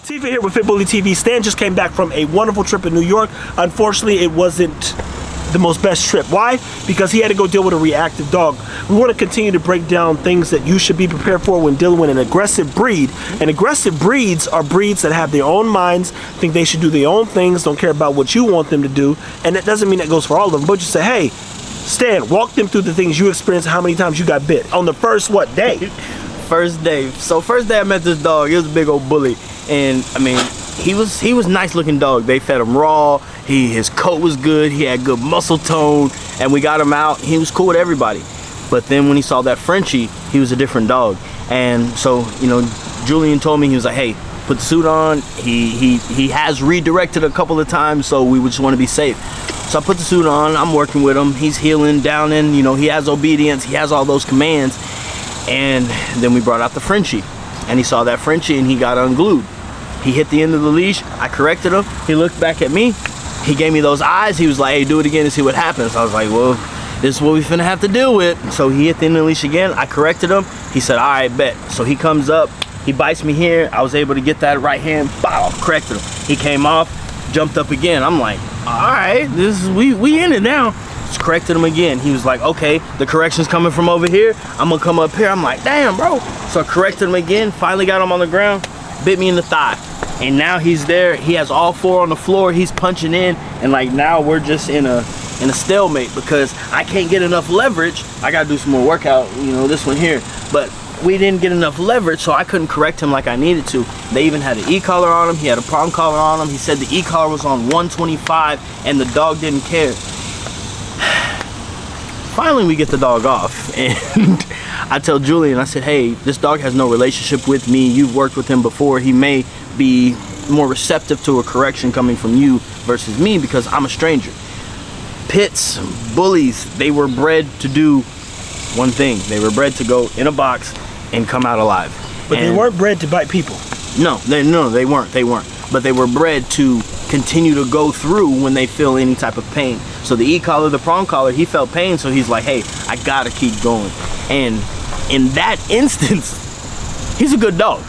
Tifa here with FitBullyTV. Stan just came back from a wonderful trip in New York. Unfortunately, it wasn't the most best trip. Why? Because he had to go deal with a reactive dog. We want to continue to break down things that you should be prepared for when dealing with an aggressive breed. And aggressive breeds are breeds that have their own minds, think they should do their own things, don't care about what you want them to do. And that doesn't mean that goes for all of them, but you say, hey, Stan, walk them through the things you experienced, how many times you got bit on the first, what, day? First day. So first day I met this dog, he was a big old bully. And I mean, he was a nice looking dog. They fed him raw, his coat was good, he had good muscle tone, and we got him out. He was cool with everybody. But then when he saw that Frenchie, he was a different dog. And so, you know, Julian told me, he was like, hey, put the suit on. He has redirected a couple of times, so we would just want to be safe. So I put the suit on, I'm working with him, he's heeling, downing, you know, he has obedience, he has all those commands. And then we brought out the Frenchie, and he saw that Frenchie and he got unglued. He hit the end of the leash, I corrected him, he looked back at me, he gave me those eyes, he was like, hey, do it again and see what happens. I was like, well, this is what we finna have to deal with. So he hit the end of the leash again, I corrected him, he said, all right, bet. So he comes up, he bites me here, I was able to get that right hand, bow, corrected him. He came off, jumped up again. I'm like, all right, we in it now. Just corrected him again. He was like, okay, the correction's coming from over here, I'm gonna come up here. I'm like, damn, bro. So I corrected him again, finally got him on the ground, bit me in the thigh. And now he's there, he has all four on the floor, he's punching in, and like now we're just in a stalemate because I can't get enough leverage. I gotta do some more workout, you know, this one here, but we didn't get enough leverage, so I couldn't correct him like I needed to. They even had an e-collar on him, he had a prong collar on him. He said the e-collar was on 125 and the dog didn't care. Finally we get the dog off, and I tell Julian, I said, hey, this dog has no relationship with me, you've worked with him before, he may be more receptive to a correction coming from you versus me because I'm a stranger. Pits, bullies, they were bred to do one thing. They were bred to go in a box and come out alive. But they weren't bred to bite people. No, they weren't. But they were bred to continue to go through when they feel any type of pain. So the e-collar, the prong collar, he felt pain, so he's like, hey, I gotta keep going. And in that instance, he's a good dog.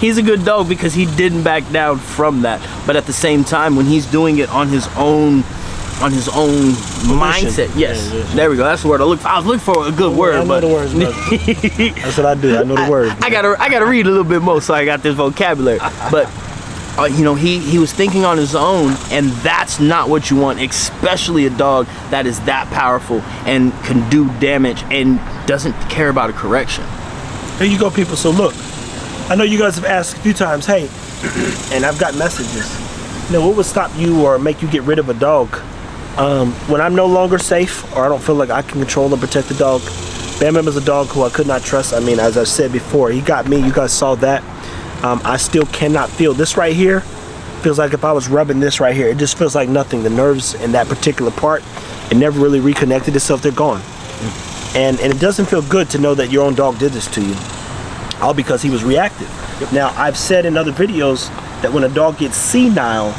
He's a good dog because he didn't back down from that. But at the same time, when he's doing it on his own mindset, yes, there we go. That's the word I was looking for a good word. I know the words, that's what I do. I know the words. I gotta read a little bit more so I got this vocabulary. But you know, he was thinking on his own, and that's not what you want, especially a dog that is that powerful and can do damage and doesn't care about a correction. Here you go, people. So look, I know you guys have asked a few times, hey, and I've got messages. You know, what would stop you or make you get rid of a dog? When I'm no longer safe or I don't feel like I can control and protect the dog. Bam Bam is a dog who I could not trust. I mean, as I said before, he got me. You guys saw that. I still cannot feel this right here. Feels like if I was rubbing this right here, it just feels like nothing. The nerves in that particular part, it never really reconnected itself. They're gone. And it doesn't feel good to know that your own dog did this to you, all because he was reactive. Now, I've said in other videos that when a dog gets senile,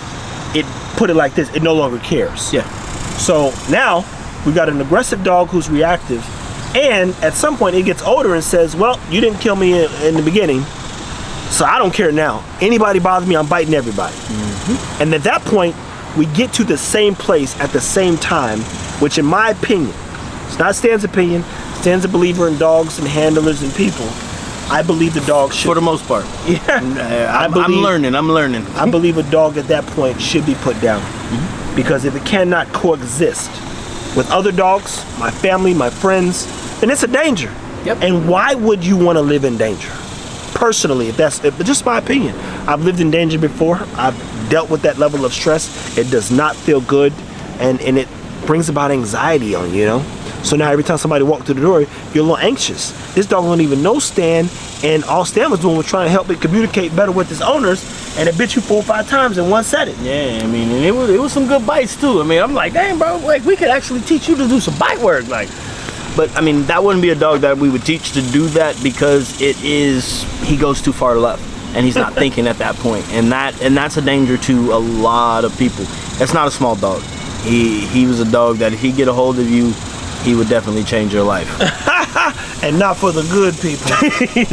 it put it like this, it no longer cares. Yeah. So now we've got an aggressive dog who's reactive, and at some point it gets older and says, well, you didn't kill me in the beginning, so I don't care now. Anybody bother me, I'm biting everybody. And at that point, we get to the same place at the same time, which in my opinion, it's not Stan's opinion, Stan's a believer in dogs and handlers and people. I believe the dog should. For the most part. Yeah. I'm learning. I believe a dog at that point should be put down. Because if it cannot coexist with other dogs, my family, my friends, then it's a danger. Yep. And why would you want to live in danger? Personally, if just my opinion. I've lived in danger before. I've dealt with that level of stress. It does not feel good, and it brings about anxiety on you, you know? So now every time somebody walks through the door, you're a little anxious. This dog don't even know Stan, and all Stan was doing was trying to help it communicate better with his owners, and it bit you 4 or 5 times in one setting. Yeah, I mean, and it was some good bites too. I mean, I'm like, dang, bro, like we could actually teach you to do some bite work, like. But I mean, that wouldn't be a dog that we would teach to do that because he goes too far left, and he's not thinking at that point, and that's a danger to a lot of people. That's not a small dog. He was a dog that if he get a hold of you, he would definitely change your life. and not for the good people.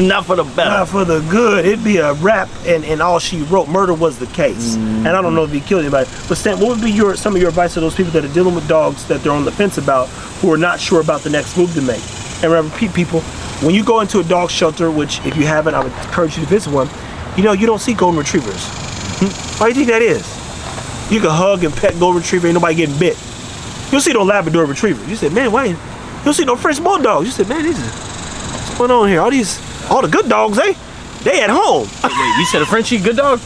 Not for the better. Not for the good. It'd be a rap, and all she wrote, murder was the case. And I don't know if he killed anybody. But Stan, what would be some of your advice to those people that are dealing with dogs that they're on the fence about, who are not sure about the next move to make? And remember, people, when you go into a dog shelter, which if you haven't, I would encourage you to visit one, you know, you don't see golden retrievers. Why do you think that is? You can hug and pet golden retriever, ain't nobody getting bit. You'll see no Labrador retriever. You said, man, why? You don't see no French bulldogs. You said, man, what's going on here? All the good dogs, they at home. Wait, you said a Frenchie good dog?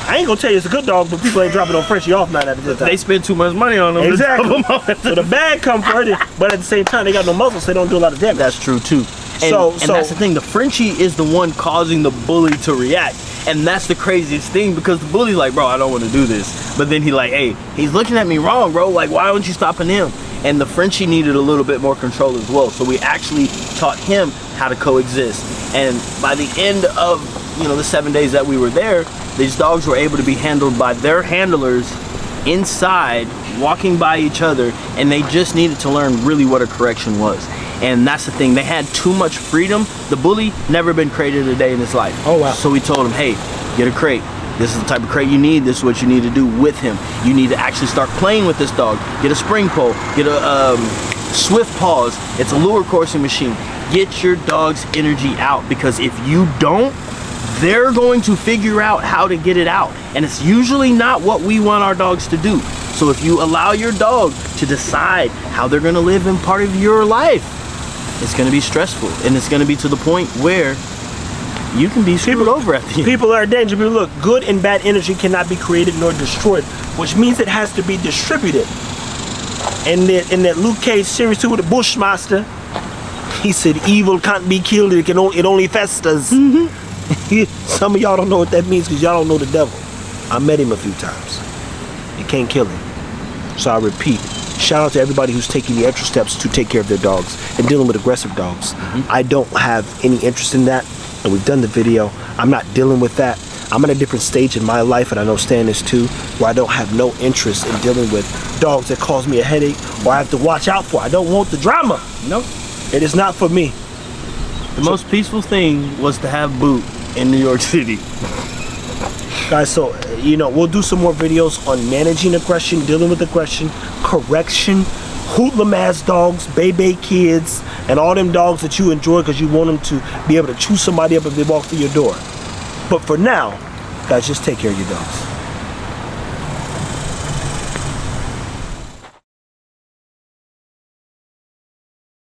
I ain't gonna tell you it's a good dog, but people ain't dropping no Frenchie off 9 out of 10 times. They spend too much money on them. Exactly. So the bag come first, but at the same time, they got no muscles, so they don't do a lot of damage. That's true too. And that's the thing. The Frenchie is the one causing the bully to react. And that's the craziest thing, because the bully's like, bro, I don't want to do this. But then he like, hey, he's looking at me wrong, bro. Like, why aren't you stopping him? And the Frenchie needed a little bit more control as well. So we actually taught him how to coexist. And by the end of, the 7 days that we were there, these dogs were able to be handled by their handlers inside, walking by each other, and they just needed to learn really what a correction was. And that's the thing, they had too much freedom. The bully never been crated a day in his life. Oh wow. So we told him, hey, get a crate. This is the type of crate you need. This is what you need to do with him. You need to actually start playing with this dog. Get a spring pole, get a swift paws. It's a lure coursing machine. Get your dog's energy out, because if you don't, they're going to figure out how to get it out. And it's usually not what we want our dogs to do. So if you allow your dog to decide how they're gonna live in part of your life, it's gonna be stressful, and it's gonna be to the point where you can be screwed over at the end. People are in danger. But look, good and bad energy cannot be created nor destroyed, which means it has to be distributed. In that Luke Cage series 2 with the Bushmaster, he said, evil can't be killed, it only festers. Some of y'all don't know what that means, because y'all don't know the devil. I met him a few times. You can't kill him. So I repeat, shout out to everybody who's taking the extra steps to take care of their dogs and dealing with aggressive dogs. I don't have any interest in that, and we've done the video. I'm not dealing with that. I'm at a different stage in my life, and I know Stan is too, where I don't have no interest in dealing with dogs that cause me a headache or I have to watch out for. I don't want the drama. Nope. It is not for me. The most peaceful thing was to have Boot in New York City. Guys, so, we'll do some more videos on managing aggression, dealing with aggression, correction, hoodlum ass dogs, baby kids, and all them dogs that you enjoy because you want them to be able to chew somebody up if they walk through your door. But for now, guys, just take care of your dogs.